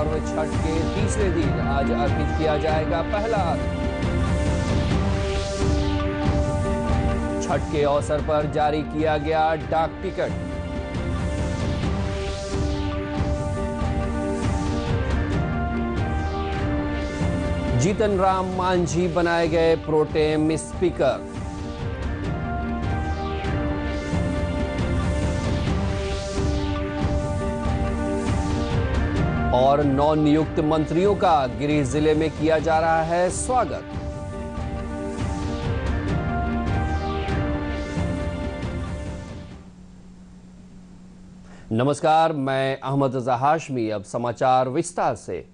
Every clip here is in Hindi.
महापर्व छठ के तीसरे दिन आज अर्पित किया जाएगा पहला अर्घ। छठ के अवसर पर जारी किया गया डाक टिकट। जीतन राम मांझी बनाए गए प्रोटेम स्पीकर। और नवनियुक्त मंत्रियों का गृह जिले में किया जा रहा है स्वागत। नमस्कार, मैं अहमद रजा हाशमी। अब समाचार विस्तार से।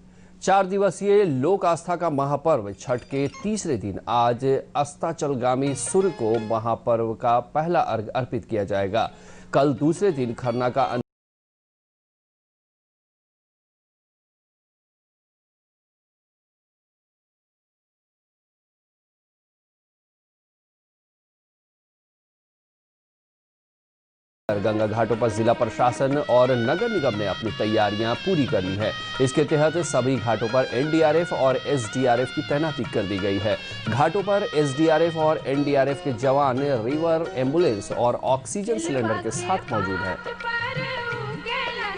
4 दिवसीय लोक आस्था का महापर्व छठ के तीसरे दिन आज अस्ताचलगामी सूर्य को महापर्व का पहला अर्घ अर्पित किया जाएगा। कल दूसरे दिन खरना का गंगा घाटों पर जिला प्रशासन और नगर निगम ने अपनी तैयारियां पूरी कर ली है। इसके तहत सभी घाटों पर एनडीआरएफ और एसडीआरएफ की तैनाती कर दी गई है। घाटों पर एसडीआरएफ और एनडीआरएफ के जवान रिवर एम्बुलेंस और ऑक्सीजन सिलेंडर के साथ मौजूद हैं।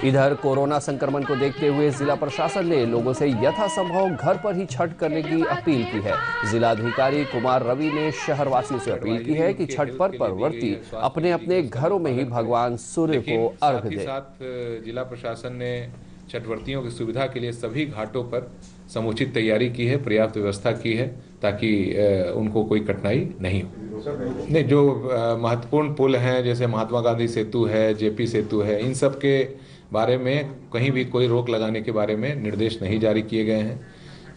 इधर कोरोना संक्रमण को देखते हुए जिला प्रशासन ने लोगों से यथासंभव घर पर ही छठ करने की अपील की है। जिलाधिकारी कुमार रवि ने शहरवासियों से अपील की है कि छठ पर्व पर व्रती अपने अपने घरों में ही भगवान सूर्य को अर्घ दें। साथ जिला प्रशासन ने छठव्रतियों की सुविधा के लिए सभी घाटों पर समुचित तैयारी की है, पर्याप्त व्यवस्था की है ताकि उनको कोई कठिनाई नहीं हो। नहीं, जो महत्वपूर्ण पुल हैं जैसे महात्मा गांधी सेतु है, जेपी सेतु है, इन सब के बारे में कहीं भी कोई रोक लगाने के बारे में निर्देश नहीं जारी किए गए हैं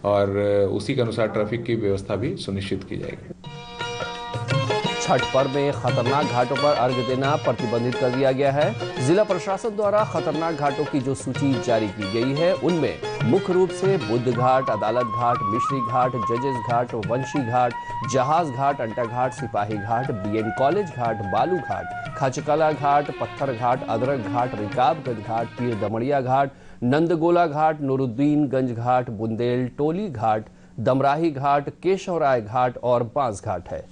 और उसी के अनुसार ट्रैफिक की व्यवस्था भी सुनिश्चित की जाएगी। छठ पर्व में खतरनाक घाटों पर अर्घ देना प्रतिबंधित कर दिया गया है। जिला प्रशासन द्वारा खतरनाक घाटों की जो सूची जारी की गई है उनमें मुख्य रूप से बुद्ध घाट, अदालत घाट, मिश्री घाट, जजेस घाट, वंशी घाट, जहाज घाट, अंटा घाट, सिपाही घाट, बीएन कॉलेज घाट, बालू घाट, खचकला घाट, पत्थर घाट, अदरक घाट, रिकाबगंज घाट, पीर दमड़िया घाट, नंदगोला घाट, नूरुद्दीनगंज घाट, बुंदेल टोली घाट, दमराही घाट, केशवराय घाट और बांस घाट है।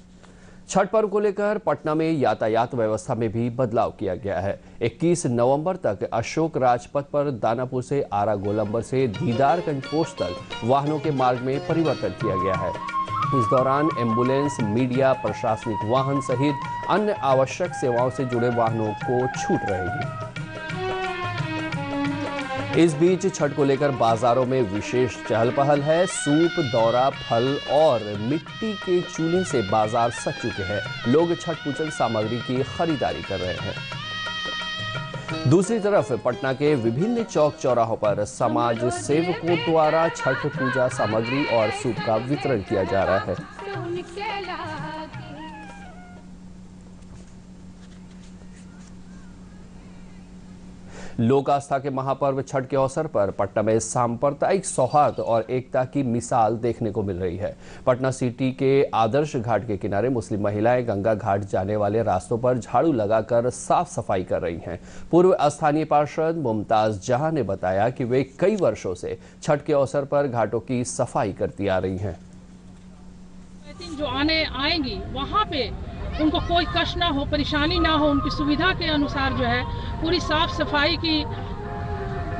छठ पर्व को लेकर पटना में यातायात व्यवस्था में भी बदलाव किया गया है। 21 नवंबर तक अशोक राजपथ पर दानापुर से आरा गोलंबर से दीदारगंज पोस्ट तक वाहनों के मार्ग में परिवर्तन किया गया है। इस दौरान एम्बुलेंस, मीडिया, प्रशासनिक वाहन सहित अन्य आवश्यक सेवाओं से जुड़े वाहनों को छूट रहेगी। इस बीच छठ को लेकर बाजारों में विशेष चहल पहल है। सूप, दौरा, फल और मिट्टी के चूल्हे से बाजार सज चुके हैं। लोग छठ पूजन सामग्री की खरीदारी कर रहे हैं। दूसरी तरफ पटना के विभिन्न चौक चौराहों पर समाज सेवकों द्वारा छठ पूजा सामग्री और सूप का वितरण किया जा रहा है। लोक आस्था के महापर्व छठ के अवसर पर पटना में सांप्रदायिक सौहार्द और एकता की मिसाल देखने को मिल रही है। पटना सिटी के आदर्श घाट के किनारे मुस्लिम महिलाएं गंगा घाट जाने वाले रास्तों पर झाड़ू लगाकर साफ सफाई कर रही हैं। पूर्व स्थानीय पार्षद मुमताज जहां ने बताया कि वे कई वर्षों से छठ के अवसर पर घाटों की सफाई करती आ रही हैं। जो आएंगी वहाँ पे उनको कोई कष्ट ना हो, परेशानी ना हो, उनकी सुविधा के अनुसार जो है पूरी साफ सफाई की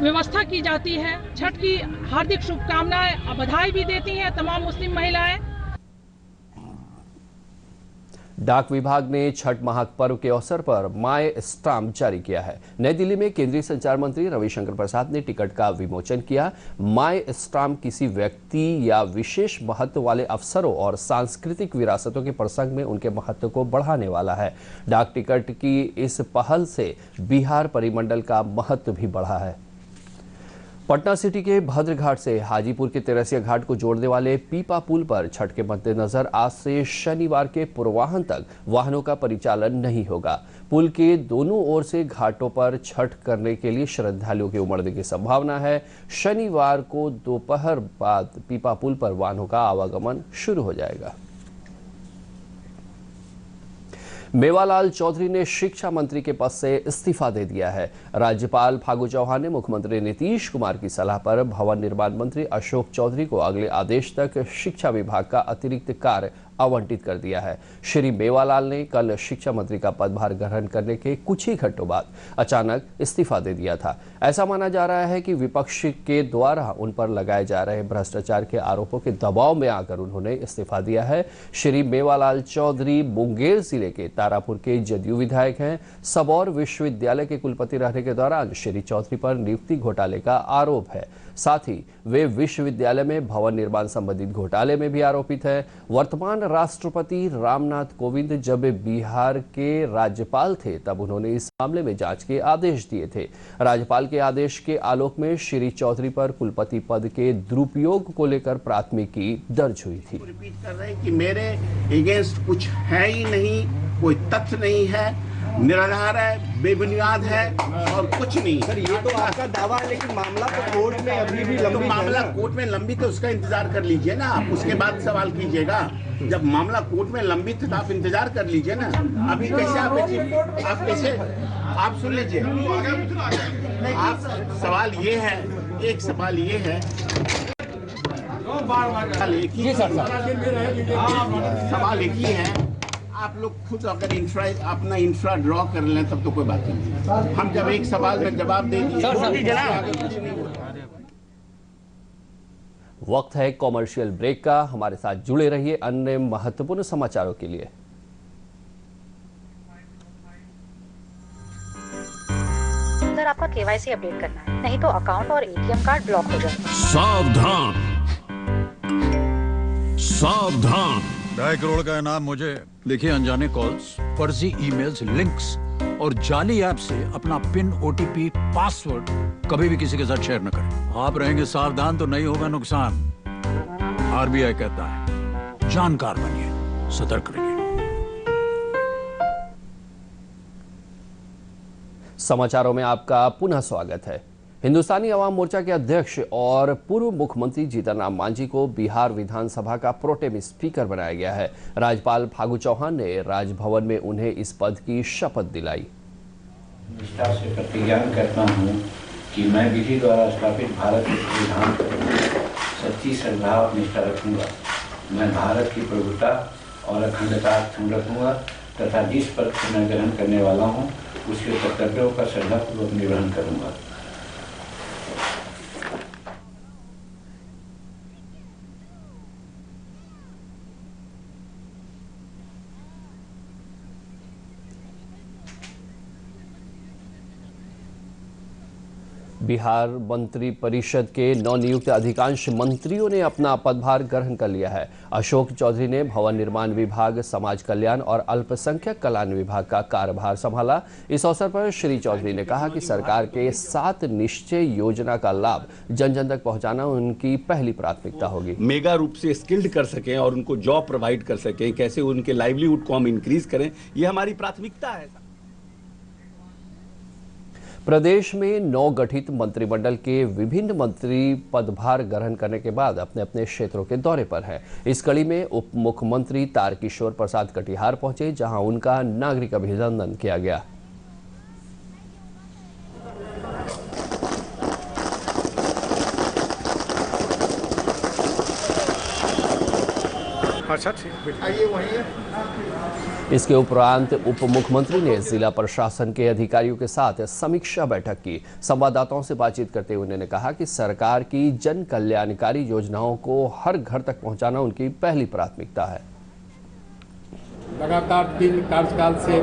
व्यवस्था की जाती है। छठ की हार्दिक शुभकामनाएं, बधाई भी देती हैं तमाम मुस्लिम महिलाएं। डाक विभाग ने छठ महापर्व के अवसर पर माई स्टाम्प जारी किया है। नई दिल्ली में केंद्रीय संचार मंत्री रविशंकर प्रसाद ने टिकट का विमोचन किया। माई स्टाम्प किसी व्यक्ति या विशेष महत्व वाले अवसरों और सांस्कृतिक विरासतों के प्रसंग में उनके महत्व को बढ़ाने वाला है। डाक टिकट की इस पहल से बिहार परिमंडल का महत्व भी बढ़ा है। पटना सिटी के भद्र घाट से हाजीपुर के तेरसिया घाट को जोड़ने वाले पीपा पुल पर छठ के मद्देनजर आज से शनिवार के पूर्वाह्न तक वाहनों का परिचालन नहीं होगा। पुल के दोनों ओर से घाटों पर छठ करने के लिए श्रद्धालुओं के उमड़ने की संभावना है। शनिवार को दोपहर बाद पीपा पुल पर वाहनों का आवागमन शुरू हो जाएगा। मेवालाल चौधरी ने शिक्षा मंत्री के पद से इस्तीफा दे दिया है। राज्यपाल फागू चौहान ने मुख्यमंत्री नीतीश कुमार की सलाह पर भवन निर्माण मंत्री अशोक चौधरी को अगले आदेश तक शिक्षा विभाग का अतिरिक्त कार्य आवंटित कर दिया है। श्री मेवालाल ने कल शिक्षा मंत्री का पदभार ग्रहण करने के कुछ ही घंटों बाद अचानक इस्तीफा दे दिया था। ऐसा माना जा रहा है कि विपक्ष के द्वारा उन पर लगाए जा रहे भ्रष्टाचार के आरोपों के दबाव में आकर उन्होंने इस्तीफा दिया है। श्री मेवालाल चौधरी मुंगेर जिले के तारापुर के जदयू विधायक हैं। सबौर विश्वविद्यालय के कुलपति रहने के दौरान श्री चौधरी पर नियुक्ति घोटाले का आरोप है। साथ ही वे विश्वविद्यालय में भवन निर्माण संबंधित घोटाले में भी आरोपित है। वर्तमान राष्ट्रपति रामनाथ कोविंद जब बिहार के राज्यपाल थे तब उन्होंने इस मामले में जांच के आदेश दिए थे। राज्यपाल के आदेश के आलोक में श्री चौधरी पर कुलपति पद के दुरुपयोग को लेकर प्राथमिकी दर्ज हुई थी। रिपीट कर रहे हैं कि मेरे अगेंस्ट कुछ है ही नहीं, कोई तथ्य नहीं है, निराधार है, बेबुनियाद है और कुछ नहीं। सर, ये तो आपका दावा है, लेकिन मामला तो कोर्ट में अभी भी लंबित है। मामला कोर्ट में लंबित है, उसका इंतजार कर लीजिए ना, आप उसके बाद सवाल कीजिएगा। जब मामला कोर्ट में लंबित है तो आप इंतजार कर लीजिए ना। अभी कैसे आप कैसे आप सुन लीजिए। आप सवाल ये है, एक सवाल ये है, सवाल एक ही है, आप लोग खुद अगर अपना इंफ्रा ड्रॉ कर लें तब तो कोई बात नहीं। हम जब एक सवाल में जवाब दे दिए कुछ नहीं होता। वक्त है कॉमर्शियल ब्रेक का। हमारे साथ जुड़े रहिए अन्य महत्वपूर्ण समाचारों के लिए। सर, आपका केवाईसी अपडेट करना है, नहीं तो अकाउंट और एटीएम कार्ड ब्लॉक हो जाएगा। सावधान सावधान, 2.5 करोड़ का इनाम मुझे। देखिए, अनजाने कॉल्स, फर्जी ईमेल्स, लिंक्स और जाली ऐप से अपना पिन, ओटीपी, पासवर्ड कभी भी किसी के साथ शेयर न करें। आप रहेंगे सावधान तो नहीं होगा नुकसान। आरबीआई कहता है, जानकार बनिए, सतर्क रहिए। समाचारों में आपका पुनः स्वागत है। हिंदुस्तानी अवाम मोर्चा के अध्यक्ष और पूर्व मुख्यमंत्री जीतन राम मांझी को बिहार विधानसभा का प्रोटेम स्पीकर बनाया गया है। राज्यपाल फागू चौहान ने राजभवन में उन्हें इस पद की शपथ दिलाई। निष्ठा से प्रतिज्ञा करता हूँ कि मैं विधि द्वारा स्थापित भारत के संविधान पर सच्ची श्रद्धा और निष्ठा रखूंगा। मैं भारत की प्रभुता और अखंडता अक्षुण्ण रखूंगा तथा जिस पद को मैं ग्रहण करने वाला हूँ उसके कर्तव्यों का श्रद्धापूर्वक निर्वहन करूंगा। बिहार मंत्री परिषद के नवनियुक्त अधिकांश मंत्रियों ने अपना पदभार ग्रहण कर लिया है। अशोक चौधरी ने भवन निर्माण विभाग, समाज कल्याण और अल्पसंख्यक कल्याण विभाग का कार्यभार संभाला। इस अवसर पर श्री चौधरी ने कहा कि सरकार के 7 निश्चय योजना का लाभ जन जन तक पहुंचाना उनकी पहली प्राथमिकता होगी। मेगा रूप से स्किल्ड कर सकें और उनको जॉब प्रोवाइड कर सकें, कैसे उनके लाइवलीहुड को हम इंक्रीज करें, ये हमारी प्राथमिकता है। प्रदेश में नवगठित मंत्रिमंडल के विभिन्न मंत्री पदभार ग्रहण करने के बाद अपने अपने क्षेत्रों के दौरे पर हैं। इस कड़ी में उप मुख्यमंत्री तारकिशोर प्रसाद कटिहार पहुंचे, जहां उनका नागरिक अभिनंदन किया गया। इसके उपरांत उप मुख्यमंत्री ने जिला प्रशासन के अधिकारियों के साथ समीक्षा बैठक की। संवाददाताओं से बातचीत करते हुए उन्होंने कहा कि सरकार की जन कल्याणकारी योजनाओं को हर घर तक पहुंचाना उनकी पहली प्राथमिकता है। लगातार 3 कार्यकाल से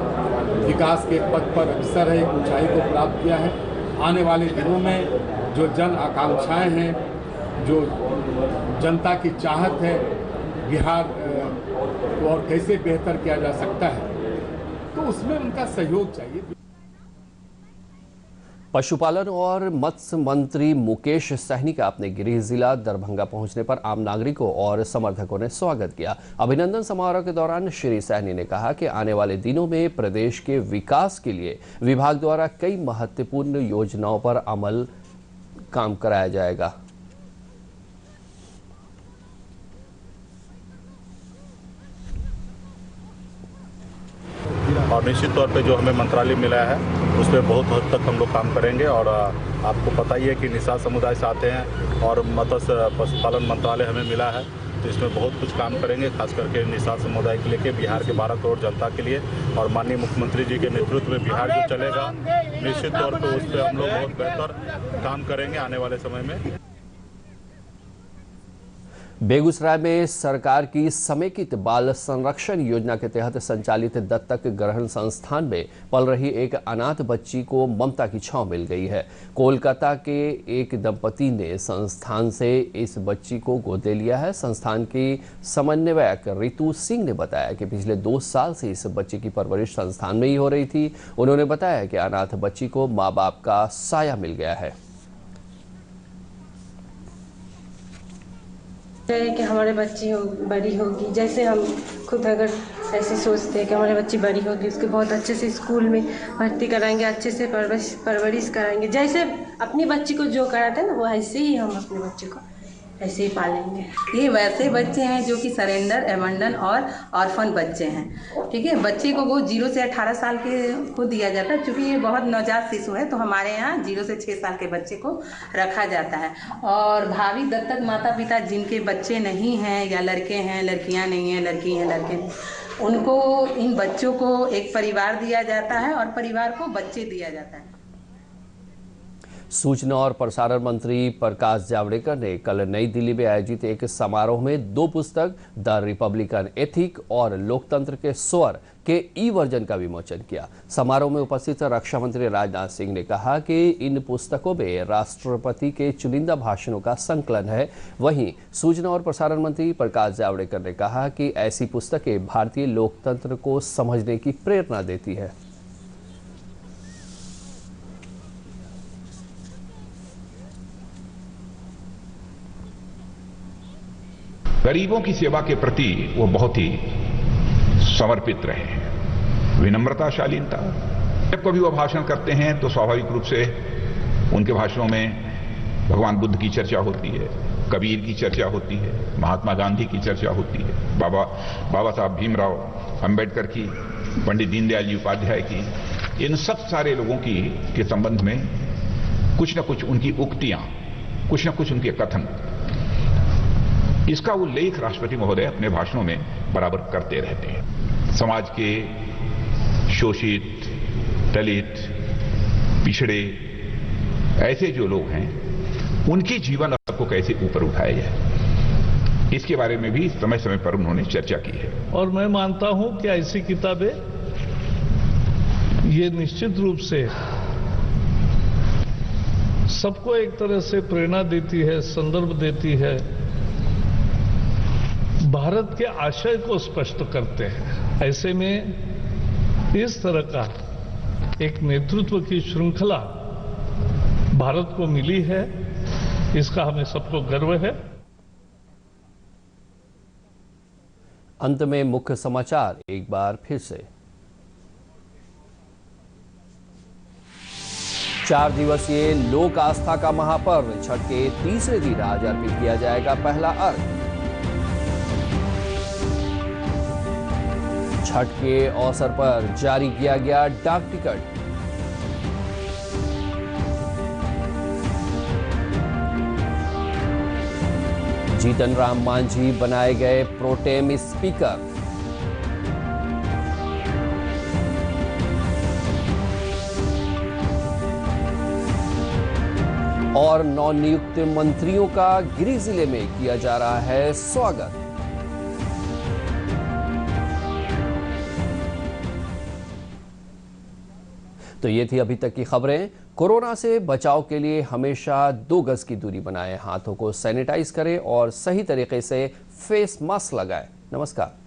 विकास के पथ पर अग्रसर है, ऊंचाई को प्राप्त किया है। आने वाले दिनों में जो जन आकांक्षाएं हैं, जो जनता की चाहत है, बिहार तो और कैसे बेहतर किया जा सकता है, तो उसमें उनका सहयोग चाहिए। पशुपालन और मत्स्य मंत्री मुकेश सहनी का अपने गृह जिला दरभंगा पहुंचने पर आम नागरिकों और समर्थकों ने स्वागत किया। अभिनंदन समारोह के दौरान श्री सहनी ने कहा कि आने वाले दिनों में प्रदेश के विकास के लिए विभाग द्वारा कई महत्वपूर्ण योजनाओं पर अमल काम कराया जाएगा। और निश्चित तौर पे जो हमें मंत्रालय मिला है उस पर बहुत हद तक हम लोग काम करेंगे। और आपको पता ही है कि निषाद समुदाय से आते हैं और मत्स्य पशुपालन मंत्रालय हमें मिला है, तो इसमें बहुत कुछ काम करेंगे, खास करके निषाद समुदाय के लिए, बिहार के 12 करोड़ जनता के लिए। और माननीय मुख्यमंत्री जी के नेतृत्व में बिहार जो चलेगा, निश्चित तौर पर उस पर हम लोग बहुत बेहतर काम करेंगे आने वाले समय में। बेगूसराय में सरकार की समेकित बाल संरक्षण योजना के तहत संचालित दत्तक ग्रहण संस्थान में पल रही एक अनाथ बच्ची को ममता की छांव मिल गई है। कोलकाता के एक दंपति ने संस्थान से इस बच्ची को गोद ले लिया है। संस्थान की समन्वयक रितु सिंह ने बताया कि पिछले 2 साल से इस बच्ची की परवरिश संस्थान में ही हो रही थी। उन्होंने बताया कि अनाथ बच्ची को माँ बाप का साया मिल गया है। कि हमारे बच्ची बड़ी होगी, जैसे हम खुद अगर ऐसे सोचते हैं कि हमारी बच्ची बड़ी होगी, उसको बहुत अच्छे से स्कूल में भर्ती कराएंगे, अच्छे से परवरिश कराएंगे, जैसे अपनी बच्ची को जो कराते हैं ना, वो ऐसे ही हम अपने बच्चे को ऐसे ही पालेंगे। ये वैसे बच्चे हैं जो कि सरेंडर, एबंडन और ऑर्फन बच्चे हैं। ठीक है, बच्चे को वो 0 से 18 साल के को दिया जाता है, क्योंकि ये बहुत नवजात शिशु है, तो हमारे यहाँ 0 से 6 साल के बच्चे को रखा जाता है। और भावी दत्तक माता पिता जिनके बच्चे नहीं हैं, या लड़के हैं, लड़कियाँ नहीं हैं, लड़की हैं, लड़के नहीं, उनको, इन बच्चों को एक परिवार दिया जाता है और परिवार को बच्चे दिया जाता है। सूचना और प्रसारण मंत्री प्रकाश जावड़ेकर ने कल नई दिल्ली में आयोजित एक समारोह में 2 पुस्तक द रिपब्लिकन एथिक और लोकतंत्र के स्वर के ई-वर्जन का विमोचन किया। समारोह में उपस्थित रक्षा मंत्री राजनाथ सिंह ने कहा कि इन पुस्तकों में राष्ट्रपति के चुनिंदा भाषणों का संकलन है। वहीं सूचना और प्रसारण मंत्री प्रकाश जावड़ेकर ने कहा कि ऐसी पुस्तकें भारतीय लोकतंत्र को समझने की प्रेरणा देती है। गरीबों की सेवा के प्रति वो बहुत ही समर्पित रहे हैं। विनम्रता, शालीनता। जब कभी वो भाषण करते हैं तो स्वाभाविक रूप से उनके भाषणों में भगवान बुद्ध की चर्चा होती है, कबीर की चर्चा होती है, महात्मा गांधी की चर्चा होती है, बाबा साहब भीमराव अंबेडकर की, पंडित दीनदयाल जी उपाध्याय की। इन सब सारे लोगों के संबंध में कुछ न कुछ उनकी उक्तियां, कुछ न कुछ उनके कथन, इसका उल्लेख राष्ट्रपति महोदय अपने भाषणों में बराबर करते रहते हैं। समाज के शोषित, दलित, पिछड़े ऐसे जो लोग हैं, उनके जीवन स्तर को कैसे ऊपर उठाया जाए, इसके बारे में भी समय समय पर उन्होंने चर्चा की है। और मैं मानता हूं कि ऐसी किताबें ये निश्चित रूप से सबको एक तरह से प्रेरणा देती है, संदर्भ देती है, भारत के आशय को स्पष्ट करते हैं। ऐसे में इस तरह का एक नेतृत्व की श्रृंखला भारत को मिली है, इसका हमें सबको गर्व है। अंत में मुख्य समाचार एक बार फिर से। 4 दिवसीय लोक आस्था का महापर्व छठ के तीसरे दिन आज अर्पित किया जाएगा पहला अर्घ्य। छठ के अवसर पर जारी किया गया डाक टिकट। जीतन राम मांझी बनाए गए प्रोटेम स्पीकर। और नवनियुक्त मंत्रियों का गिरिडीह जिले में किया जा रहा है स्वागत। तो ये थी अभी तक की खबरें। कोरोना से बचाव के लिए हमेशा 2 गज की दूरी बनाएं, हाथों को सैनिटाइज करें और सही तरीके से फेस मास्क लगाएं। नमस्कार।